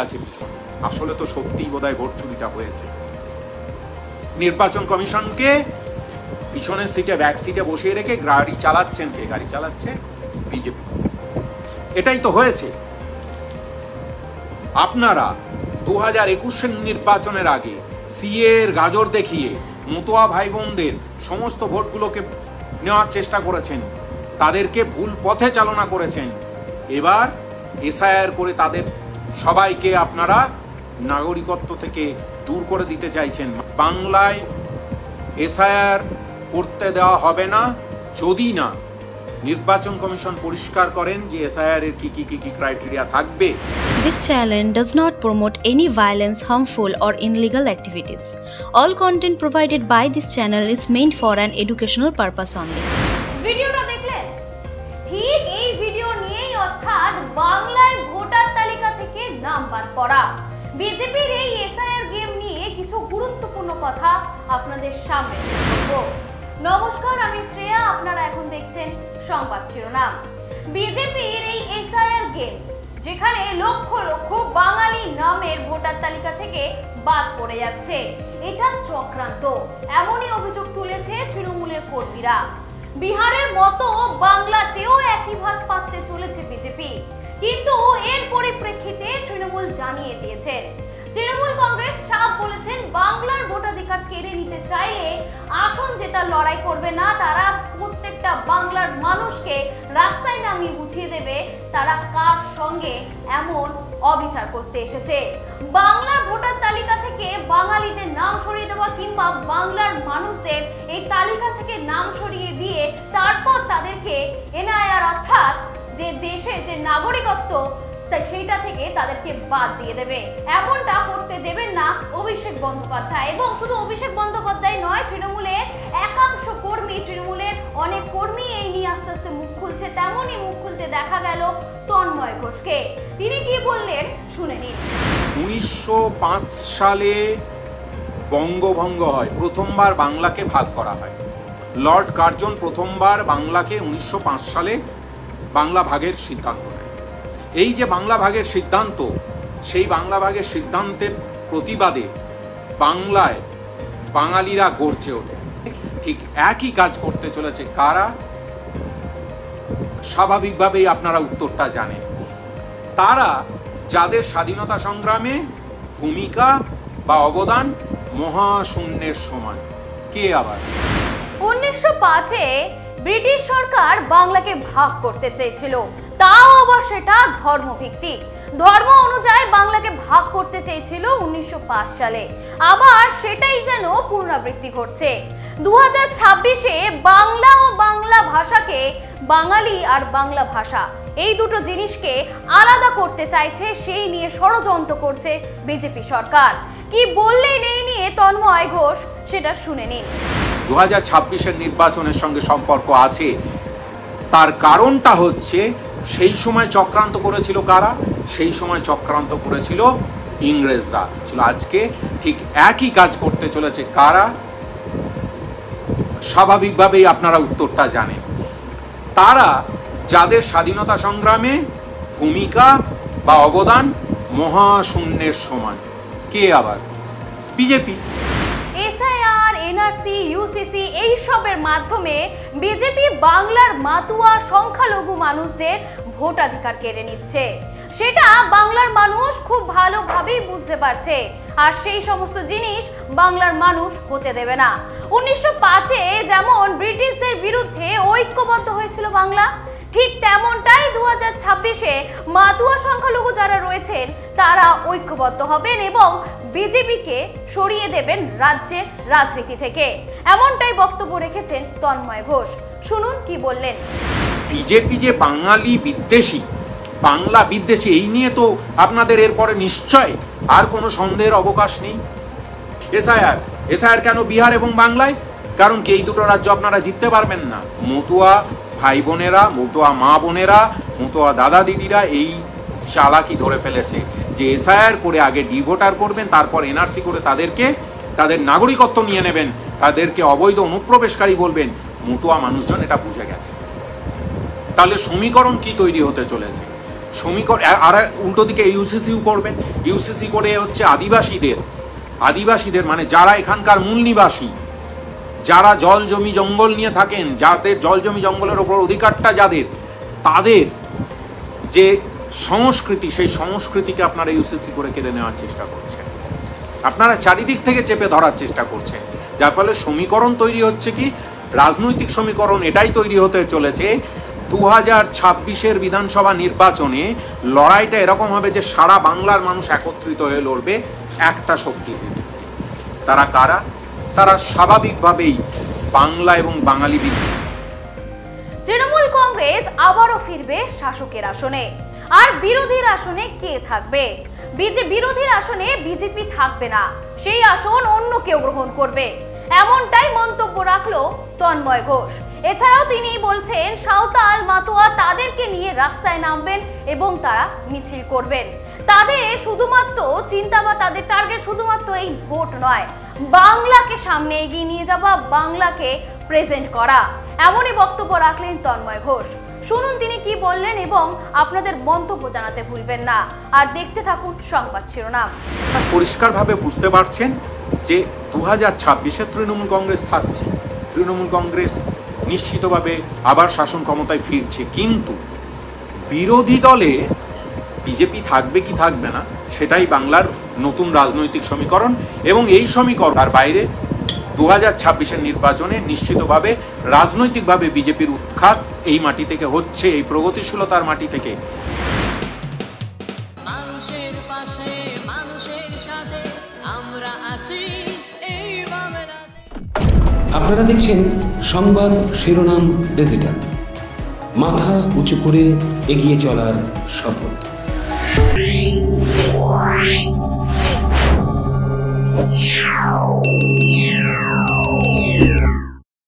আছে পিছনে। আসলে তো সত্যিই বোধহয় ভোট চুরিটা হয়েছে। নির্বাচন কমিশনকে পিছনের সিটে, ব্যাক সিটে বসিয়ে রেখে গাড়ি চালাচ্ছেন কে? গাড়ি চালাচ্ছে বিজেপি। এটাই তো হয়েছে। আপনারা 2021 নির্বাচনের আগে সিএর গাজর দেখিয়ে মতুয়া ভাই বোনদের সমস্ত ভোটগুলোকে নেওয়ার চেষ্টা করেছেন, তাদেরকে ভুল পথে চালনা করেছেন। এবার এসআইআর করে তাদের সবাইকে আপনারা নাগরিকত্ব থেকে দূর করে দিতে চাইছেন। বাংলায় এসআইআর করতে দেওয়া হবে না যদি না নির্বাচন কমিশন পরিষ্কার করেন যে এসআইআর এর কি ক্রাইটেরিয়া থাকবে। This channel does not promote any violence, harmful or illegal activities. All content provided by this channel is meant for an educational purpose only. ভিডিওটা দেখলেন? ঠিক এই ভিডিও নিয়েই, অর্থাৎ বাংলায় ভোটার তালিকা থেকে নাম বাদ করা, বিজেপির এই এসআইআর গেম নিয়ে কিছু গুরুত্বপূর্ণ কথা আপনাদের সামনে বলব। নমস্কার, আমি শ্রেয়া, আপনারা এখন দেখছেন সংবাদ শিরোনাম। বিজেপির এই এসআইআর গেম, যেখানে লক্ষ লক্ষ বাঙালি নামের ভোটার তালিকা থেকে বাদ পড়ে যাচ্ছে, এটা চক্রান্ত, এমনই অভিযোগ তুলেছে তৃণমূলের কর্মীরা। বিহারের মতো বাংলাতেও একই ভাগ পাততে চলেছে বিজেপি, কিন্তু এর পরিপ্রেক্ষিতে তৃণমূল জানিয়ে দিয়েছেন, তৃণমূল কংগ্রেস সাফ বলেছেন বাংলার ভোটাধিকার কেড়ে নিতে চাইলে আসন জেতার লড়াই করবে না, তারা প্রত্যেকটা বাংলার মানুষকে রাস্তায় নামিয়ে বুঝিয়ে দেবে তারা কার সঙ্গে এমন অবিচার করতে এসেছে। বাংলার ভোটার তালিকা থেকে বাঙালিদের নাম সরিয়ে দেওয়া কিংবা বাংলার মানুষদের এই তালিকা থেকে নাম সরিয়ে দিয়ে তারপর তাদেরকে এনআইআর অর্থাৎ যে দেশের যে নাগরিকত্ব সেইটা থেকে তাদেরকে বাদ দিয়ে দেবে, এমনটা করতে দেবেন না অভিষেক বন্দ্যোপাধ্যায়। এবং শুধু অভিষেক বন্দ্যোপাধ্যায় নয়, তৃণমূলের একাংশ কর্মী, তৃণমূলের অনেক কর্মী এই নিয়ে আস্তে আস্তে মুখ খুলছে। তেমনই মুখ খুলতে দেখা গেল তন্ময় ঘোষকে। তিনি কি বললেন শুনে নিন। 1905 সালে বঙ্গভঙ্গ হয়, প্রথমবার বাংলাকে ভাগ করা হয়। লর্ড কার্জন প্রথমবার বাংলাকে 1905 সালে বাংলা ভাগের সিদ্ধান্ত নেয়। এই যে বাংলা ভাগের সিদ্ধান্ত, সেই বাংলা ভাগের সিদ্ধান্তের প্রতিবাদে বাংলায় বাঙালিরা গর্জে ওঠে। ঠিক একই কাজ করতে চলেছে কারা? স্বাভাবিকভাবেই আপনারা উত্তরটা জানেন। তারা যাদের স্বাধীনতা সংগ্রামে ভূমিকা বা অবদান মহাশূন্যের সমান। কে আবার? 1905-এ ব্রিটিশ সরকার বাংলাকে ভাগ করতে চেয়েছিল, তাও আবার সেটা ধর্মভিত্তিক। ধর্ম অনুযায়ী বাংলাকে ভাগ করতে চেয়েছিল 1905 সালে। আবার সেটাই যেন পুনরাবৃত্তি ঘটছে 2026-এ। বাংলা ও বাংলা ভাষাকে, বাঙালি আর বাংলা ভাষা এই দুটো জিনিসকে আলাদা করতে চাইছে, সেই নিয়ে ষড়যন্ত্র করছে বিজেপি সরকার। কি বললেন এই নিয়ে তন্ময় ঘোষ, সেটা শুনে নিন। 2026-এর নির্বাচনের সঙ্গে সম্পর্ক আছে। তার কারণটা হচ্ছে সেই সময় চক্রান্ত করেছিল কারা? সেই সময় চক্রান্ত করেছিল ইংরেজরা। আজকে ঠিক একই কাজ করতে চলেছে কারা? স্বাভাবিকভাবেই আপনারা উত্তরটা জানেন। তারা যাদের স্বাধীনতা সংগ্রামে ভূমিকা বা অবদান মহাশূন্যের সমান। কে আবার? বিজেপি। এসআইআর, এনআরসি, ইউসিসি এইসবের মাধ্যমে বিজেপি বাংলার মাতুয়া সংখ্যালঘু মানুষদের ভোটাধিকার কেড়ে নিচ্ছে, সেটা বাংলার মানুষ খুব ভালোভাবেই বুঝতে পারছে। আর সেই সমস্ত জিনিস বাংলার মানুষ হতে দেবে না। 1905-এ যেমন ব্রিটিশদের বিরুদ্ধে ঐক্যবদ্ধ হয়েছিল বাংলা, ঠিক তেমনটাই 2026-এ মাতুয়া সংখ্যালঘু যারা রয়েছেন তারা ঐক্যবদ্ধ হবেন এবং বিজেপিকে সরিয়ে দেবেন রাজ্যের রাজনীতি থেকে, এমনটাই বক্তব্য রেখেছেন তন্ময় ঘোষ। শুনুন কি বললেন। বিজেপি যে বাঙালি বিদ্বেষী, বাংলা বিদ্বেষী, এই নিয়ে তো আপনাদের এরপরে নিশ্চয় আর কোনো সন্দেহের অবকাশ নেই। এসআইআর কেন বিহার এবং বাংলায়? কারণ কি এই দুটো রাজ্য আপনারা জিততে পারবেন না। মতুয়া ভাই বোনেরা, মতুয়া মা বোনেরা, মতুয়া দাদা দিদিরা এই চালাকি ধরে ফেলেছে যে এসআইআর করে আগে ডিভোটার করবেন, তারপর এনআরসি করে তাদের নাগরিকত্ব নিয়ে নেবেন, তাদেরকে অবৈধ অনুপ্রবেশকারী বলবেন। মতুয়া মানুষজন এটা বুঝে গেছে। তাহলে সমীকরণ কি তৈরি হতে চলেছে? সমীকরণ, আর উল্টো দিকে ইউসিসিও করবেন। ইউসিসি করে হচ্ছে আদিবাসীদের মানে যারা এখানকার মূল নিবাসী, যারা জল জমি জঙ্গল নিয়ে থাকেন, যাদের জল জমি জঙ্গলের ওপর অধিকারটা যাদের, তাদের যে সংস্কৃতি, সেই সংস্কৃতিকে আপনারা ইউসিসি করে কেড়ে নেওয়ার চেষ্টা করছেন। আপনারা চারিদিক থেকে চেপে ধরার চেষ্টা করছেন, যার ফলে সমীকরণ তৈরি হচ্ছে কি, রাজনৈতিক সমীকরণ এটাই তৈরি হতে চলেছে 2026-এর বিধানসভা নির্বাচনে লড়াইটা এরকম হবে যে সারা বাংলার মানুষ একত্রিত হয়ে লড়বে একটা শক্তির বিরুদ্ধে। তারা কারা? তারা স্বাভাবিকভাবেই বাংলা এবং বাঙালি বিরোধী। তৃণমূল কংগ্রেস আবারও ফিরবে শাসকের আসনে, আর বিরোধীর আসনে কে থাকবে? বিরোধীর আসনে বিজেপি থাকবে না, সেই আসন অন্য কেউ গ্রহণ করবে, এমনটাই মন্তব্য রাখলো তন্ময় ঘোষ। এছাড়াও তিনি বলছেন সাঁওতাল মাতোয়া তাদেরকে নিয়ে রাস্তায় নামবেন এবং তারা মিছিল করবেন। তাদের শুধুমাত্র চিন্তা বা তাদের টার্গেট শুধুমাত্র এই ভোট নয়, বাংলাকে সামনে এগিয়ে নিয়ে যাওয়া, বাংলাকে প্রেজেন্ট করা, এমনই বক্তব্য রাখলেন তন্ময় ঘোষ। শুনুন তিনি কি বললেন এবং আপনাদের মন্তব্য জানাতে ভুলবেন না, আর দেখতে থাকুন সংবাদ শিরোনাম। পরিষ্কারভাবে বুঝতে পারছেন যে 2026-এ তৃণমূল কংগ্রেস থাকছে, তৃণমূল কংগ্রেস নিশ্চিতভাবে আবার শাসন ক্ষমতায় ফিরছে, কিন্তু বিরোধী দলে বিজেপি থাকবে কি থাকবে না সেটাই বাংলার নতুন রাজনৈতিক সমীকরণ। এবং এই সমীকরণ তার বাইরে 2026-এর নির্বাচনে নিশ্চিতভাবে রাজনৈতিকভাবে বিজেপির উৎখাত এই মাটি থেকে হচ্ছে, এই প্রগতিশীলতার মাটি থেকে। মানুষের পাশে, মানুষের সাথে আমরা আছি এই বাংলাতে। আপনারা দেখছেন সংবাদ শিরোনাম ডিজিটাল, মাথা উঁচু করে এগিয়ে চলার শপথ। Yeah.